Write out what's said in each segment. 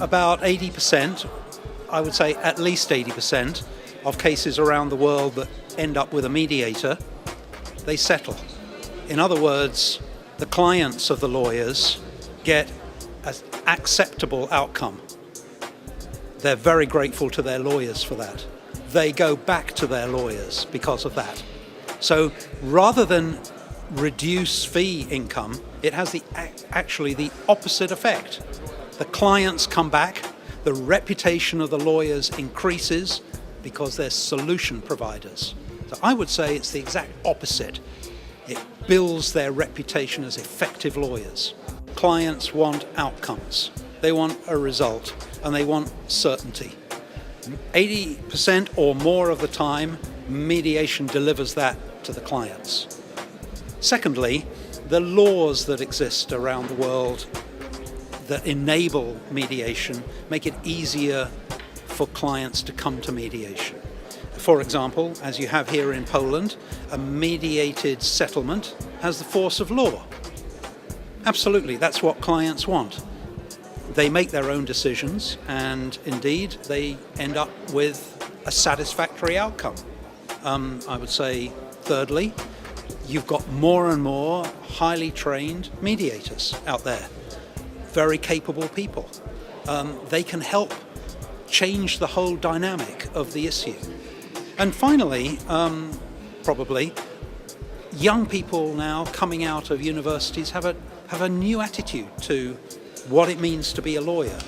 About 80%, I would say at least 80% of cases around the world that end up with a mediator, they settle. In other words, the clients of the lawyers get an acceptable outcome. They're very grateful to their lawyers for that. They go back to their lawyers because of that. So rather than reduce fee income, it has actually the opposite effect. The clients come back, the reputation of the lawyers increases because they're solution providers. So I would say it's the exact opposite. It builds their reputation as effective lawyers. Clients want outcomes. They want a result and they want certainty. 80% or more of the time, mediation delivers that to the clients. Secondly, the laws that exist around the world that enable mediation make it easier for clients to come to mediation. For example, as you have here in Poland, a mediated settlement has the force of law. Absolutely, that's what clients want. They make their own decisions and indeed they end up with a satisfactory outcome. I would say thirdly, you've got more and more highly trained mediators out there, very capable people. They can help change the whole dynamic of the issue. And finally, probably, young people now coming out of universities have a new attitude to what it means to be a lawyer.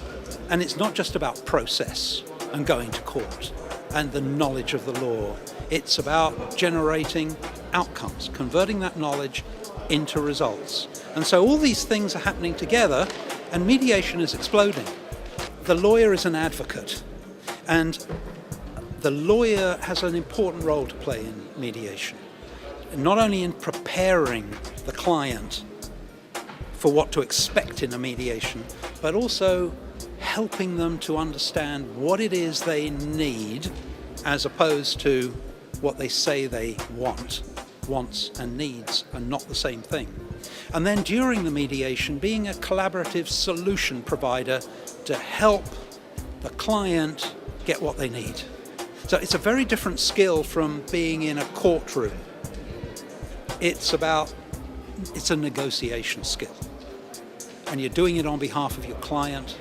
And it's not just about process and going to court and the knowledge of the law. It's about generating outcomes, converting that knowledge into results. And so all these things are happening together and mediation is exploding. The lawyer is an advocate and the lawyer has an important role to play in mediation, not only in preparing the client for what to expect in a mediation, but also helping them to understand what it is they need as opposed to what they say they want. Wants and needs are not the same thing. And then during the mediation, being a collaborative solution provider to help the client get what they need. So it's a very different skill from being in a courtroom. It's a negotiation skill. And you're doing it on behalf of your client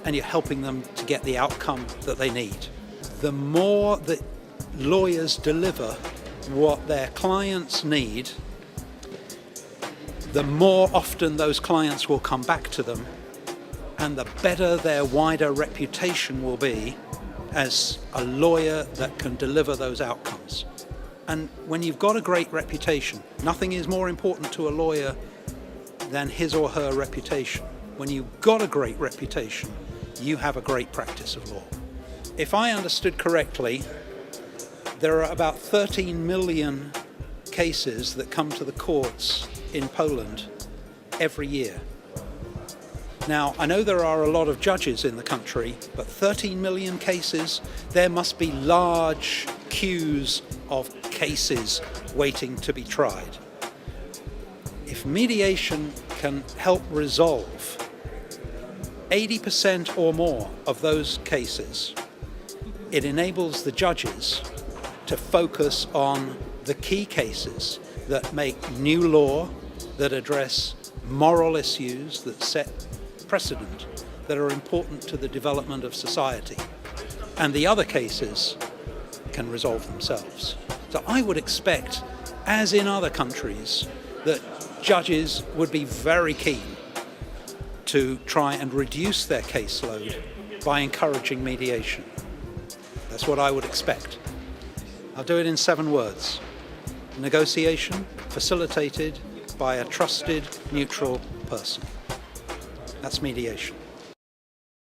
and you're helping them to get the outcome that they need. The more that lawyers deliver what their clients need, the more often those clients will come back to them and the better their wider reputation will be as a lawyer that can deliver those outcomes. And when you've got a great reputation, nothing is more important to a lawyer than his or her reputation. When you've got a great reputation, you have a great practice of law. If I understood correctly, there are about 13 million cases that come to the courts in Poland every year. Now, I know there are a lot of judges in the country, but 13 million cases, there must be large queues of cases waiting to be tried. If mediation can help resolve 80% or more of those cases, it enables the judges to focus on the key cases that make new law, that address moral issues, that set precedent, that are important to the development of society. And the other cases can resolve themselves. So I would expect, as in other countries, that judges would be very keen to try and reduce their caseload by encouraging mediation. That's what I would expect. I'll do it in 7 words. Negotiation facilitated by a trusted, neutral person. That's mediation.